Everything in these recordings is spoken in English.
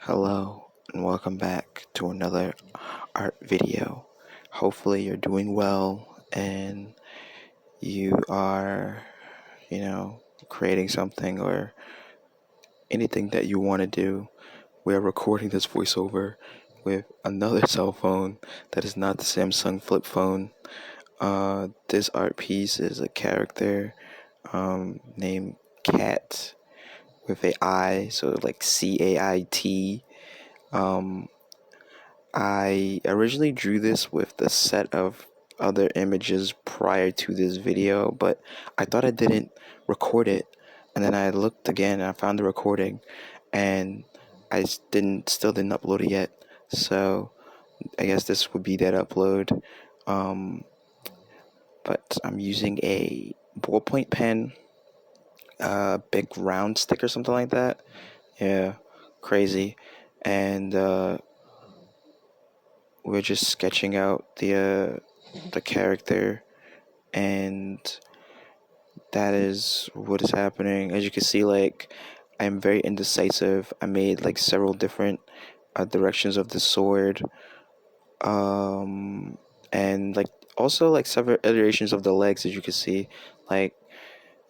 Hello and welcome back to another art video. Hopefully you're doing well and you are, creating something or anything that you want to do. We're recording this voiceover with another cell phone that is not the Samsung flip phone. This art piece is a character named Cait with a I, so like Cait. Um, I originally drew this with the set of other images prior to this video, but I thought I didn't record it. And then I looked again and I found the recording, and I still didn't upload it yet. So I guess this would be that upload. Um, but I'm using a ballpoint pen, big round stick or something like that. Yeah, crazy. And we're just sketching out the character, and that is what is happening. As you can see, like, I'm very indecisive. I made like several different directions of the sword, um and like also like several iterations of the legs, as you can see, like,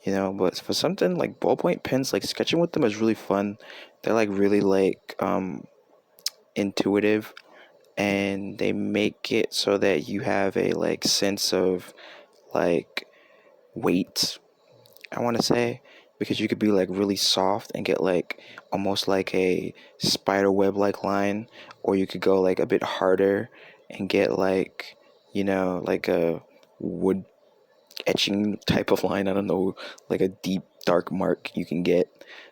but for something like ballpoint pens, like sketching with them is really fun. They're like really like intuitive, and they make it so that you have a like sense of like weight, I want to say, because you could be like really soft and get like almost like a spider web like line, or you could go like a bit harder and get like, like a wood etching type of line. I don't know, like a deep dark mark you can get.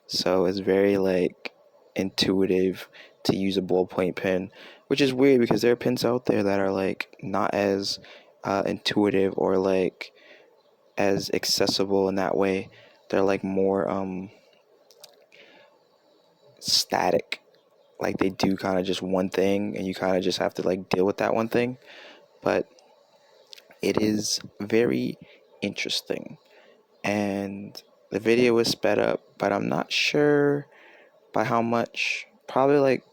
So it's very like intuitive to use a ballpoint pen, which is weird because there are pens out there that are like not as intuitive or like as accessible in that way. They're like more static. Like they do kind of just one thing and you kind of just have to like deal with that one thing. But it is very interesting. And the video is sped up, but I'm not sure by how much. Probably like,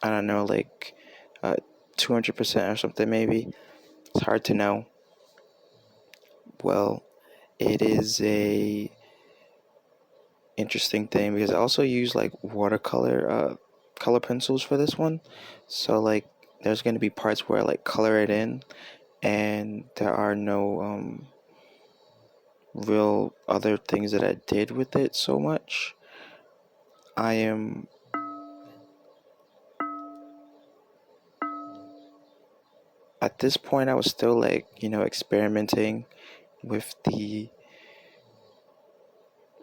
I don't know, like 200% or something maybe. It's hard to know. Well, it is a interesting thing because I also use like watercolor color pencils for this one. So like there's going to be parts where I like color it in, and there are no real other things that I did with it so much. I am at this point I was still like, experimenting with the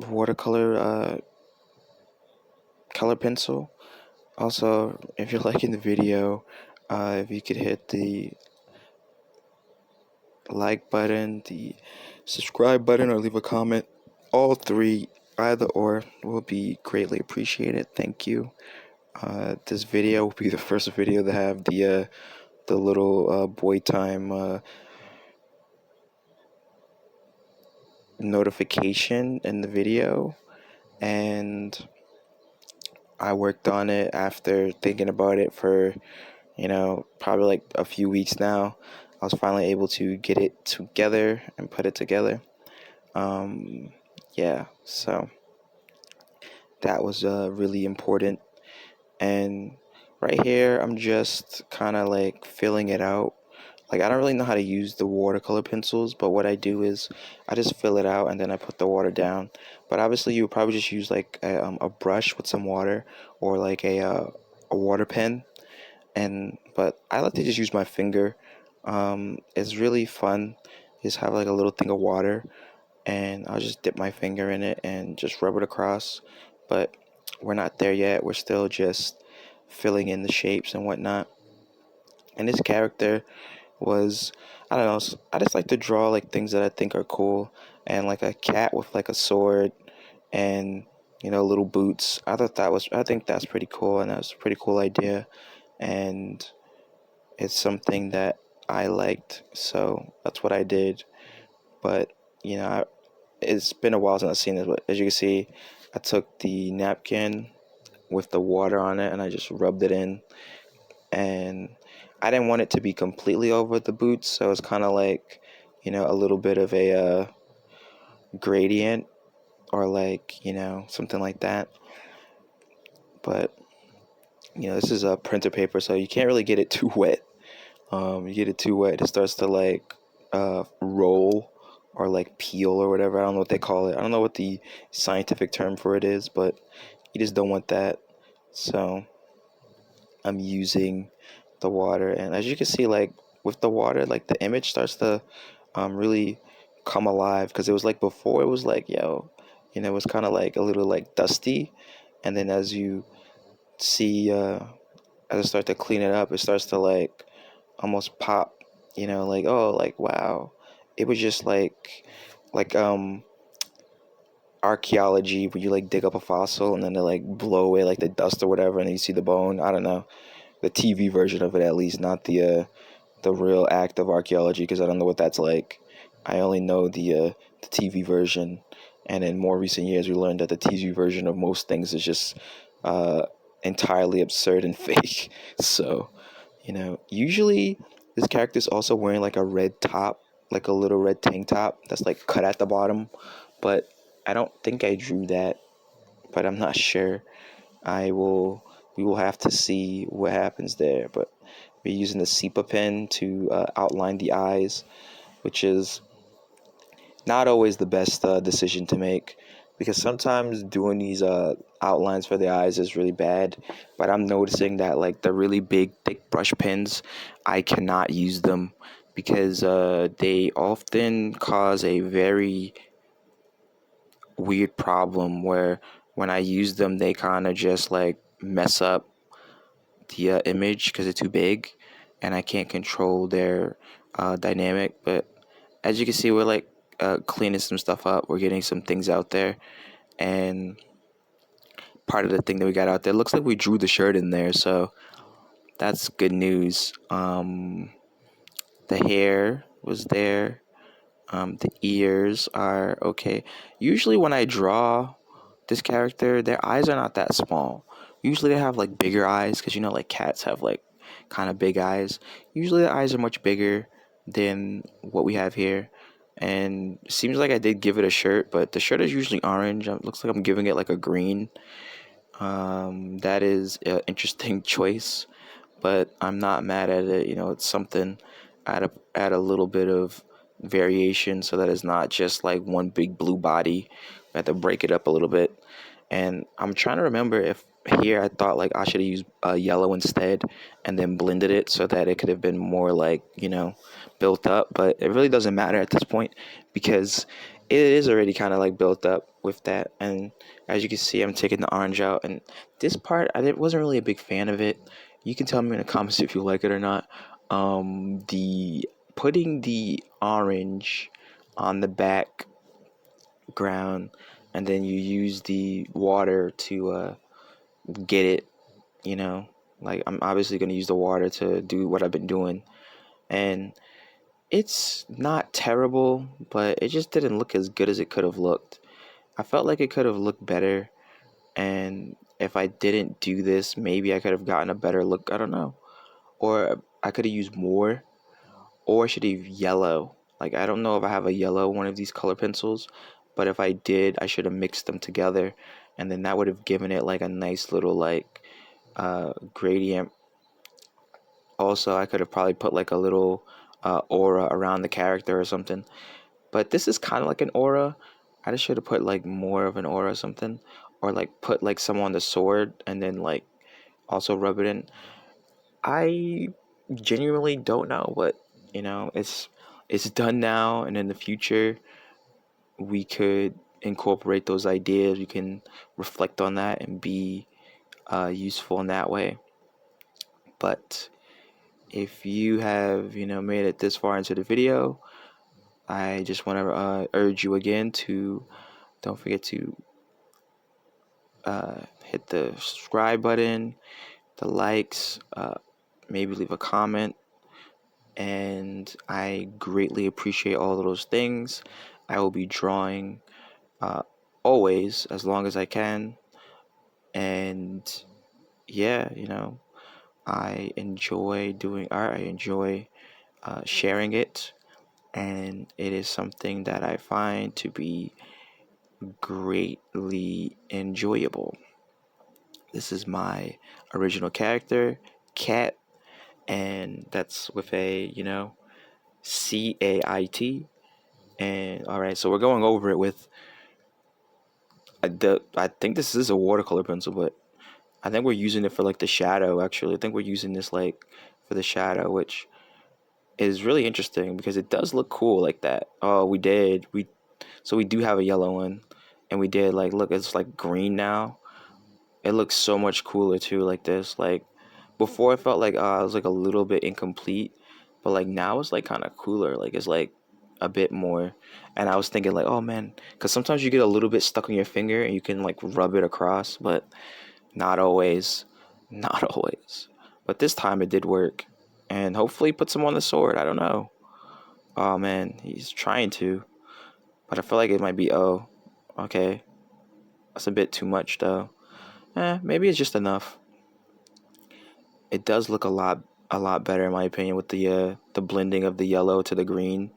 watercolor color pencil. Also, if you're liking the video, if you could hit the like button, the subscribe button, or leave a comment. All three, either or, will be greatly appreciated. Thank you. This video will be the first video to have the little boy time notification in the video, and I worked on it after thinking about it for probably like a few weeks now. I was finally able to get it together and put it together. Yeah, so that was really important. And right here, I'm just kind of like filling it out. Like, I don't really know how to use the watercolor pencils, but what I do is I just fill it out and then I put the water down. But obviously, you would probably just use like a brush with some water, or like a water pen. But I like to just use my finger. It's really fun. Just have like a little thing of water, and I'll just dip my finger in it and just rub it across. But we're not there yet. We're still just filling in the shapes and whatnot. And this character was, I don't know, I just like to draw like things that I think are cool, and like a cat with like a sword and little boots. I think that's pretty cool, and that's a pretty cool idea, and it's something that I liked, so that's what I did. But it's been a while since I've seen this, but as you can see, I took the napkin with the water on it, and I just rubbed it in. And I didn't want it to be completely over the boots, so it's kind of like, a little bit of a gradient, or like, something like that. But this is a printer paper, so you can't really get it too wet. You get it too wet, it starts to like roll or like peel or whatever. I don't know what they call it. I don't know what the scientific term for it is, but you just don't want that. So I'm using the water, and as you can see, like with the water, like the image starts to really come alive, because it was like before, it was like, it was kind of like a little like dusty, and then as you see, as I start to clean it up, it starts to like almost pop, like, oh, like, wow. It was just like archaeology, when you like dig up a fossil and then they like blow away like the dust or whatever, and then you see the bone. I don't know, the TV version of it, at least, not the real act of archaeology, because I don't know what that's like. I only know the TV version, and in more recent years, we learned that the TV version of most things is just entirely absurd and fake. So, usually this character's also wearing like a red top, like a little red tank top that's like cut at the bottom, but I don't think I drew that, but I'm not sure. We will have to see what happens there, but we're using the sepia pen to outline the eyes, which is not always the best decision to make, because sometimes doing these outlines for the eyes is really bad. But I'm noticing that like the really big thick brush pens, I cannot use them, because they often cause a very weird problem where when I use them, they kind of just like mess up the image because it's too big, and I can't control their dynamic. But as you can see, we're like cleaning some stuff up. We're getting some things out there, and part of the thing that we got out there looks like we drew the shirt in there, so that's good news. The hair was there. The ears are okay. Usually when I draw this character, their eyes are not that small. Usually they have like bigger eyes, because like cats have like kind of big eyes. Usually the eyes are much bigger than what we have here. And it seems like I did give it a shirt, but the shirt is usually orange. It looks like I'm giving it like a green. That is an interesting choice, but I'm not mad at it. It's something. Add a little bit of variation, so that it's not just like one big blue body. I have to break it up a little bit. And I'm trying to remember if here I thought like I should have used yellow instead, and then blended it so that it could have been more like, built up. But it really doesn't matter at this point, because it is already kind of like built up with that. And as you can see, I'm taking the orange out, and this part wasn't really a big fan of it. You can tell me in the comments if you like it or not. The putting the orange on the background, and then you use the water to get it, like I'm obviously going to use the water to do what I've been doing, and it's not terrible, but it just didn't look as good as it could have looked. I felt like it could have looked better, and if I didn't do this, maybe I could have gotten a better look. I don't know, or I could have used more, or I should have yellow. Like, I don't know if I have a yellow one of these color pencils, but if I did, I should have mixed them together, and then that would have given it like a nice little like gradient. Also, I could have probably put like a little aura around the character or something, but this is kind of like an aura. I just should have put like more of an aura or something, or like put like some on the sword and then like also rub it in. I genuinely don't know, but it's done now, and in the future we could incorporate those ideas. We can reflect on that and be useful in that way. But if you have made it this far into the video, I just want to urge you again to don't forget to hit the subscribe button, the likes, maybe leave a comment, and I greatly appreciate all of those things. I will be drawing always, as long as I can. And yeah, I enjoy doing art. I enjoy sharing it, and it is something that I find to be greatly enjoyable. This is my original character, Cait, and that's with a, Cait. And all right, so we're going over it with I think this is a watercolor pencil, but I think we're using it for like the shadow. Actually, I think we're using this like for the shadow, which is really interesting because it does look cool like that. Oh, we do have a yellow one, and we did like look, it's like green now. It looks so much cooler too, like this. Like before, it felt like it was like a little bit incomplete, but like now it's like kind of cooler. Like it's like a bit more. And I was thinking like, oh man, because sometimes you get a little bit stuck on your finger and you can like rub it across, but not always, not always. But this time it did work, and hopefully put some on the sword. I don't know. Oh man, he's trying to, but I feel like it might be. Oh, okay, that's a bit too much though. Maybe it's just enough. It does look a lot better in my opinion with the blending of the yellow to the green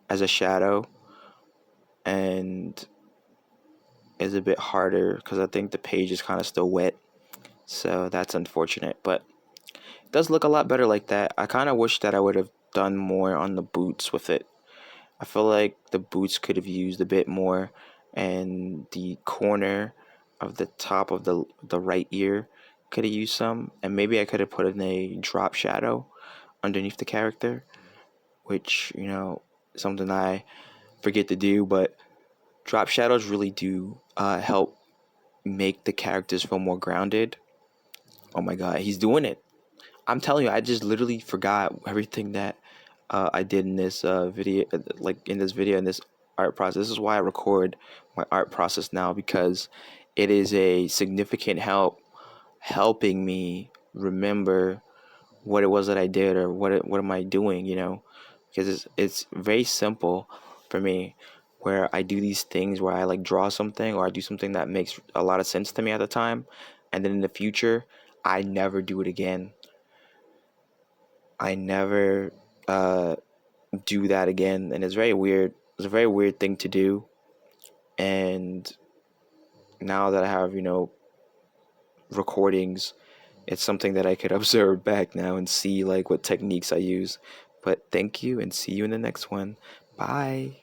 as a shadow, and is a bit harder because I think the page is kind of still wet, so that's unfortunate. But it does look a lot better like that. I kind of wish that I would have done more on the boots with it. I feel like the boots could have used a bit more, and the corner of the top of the right ear could have used some, and maybe I could have put in a drop shadow underneath the character, which something I forget to do, but drop shadows really do help make the characters feel more grounded. Oh my god, he's doing it. I'm telling you, I just literally forgot everything that I did in this video, like in this video, in this art process. This is why I record my art process now, because it is a significant helping me remember what it was that I did, or what am I doing, because it's very simple for me, where I do these things where I like draw something or I do something that makes a lot of sense to me at the time, and then in the future I never do it again. I never uh, do that again, and it's very weird. It's a very weird thing to do, and now that I have recordings, it's something that I could observe back now and see like what techniques I use. But thank you, and see you in the next one. Bye.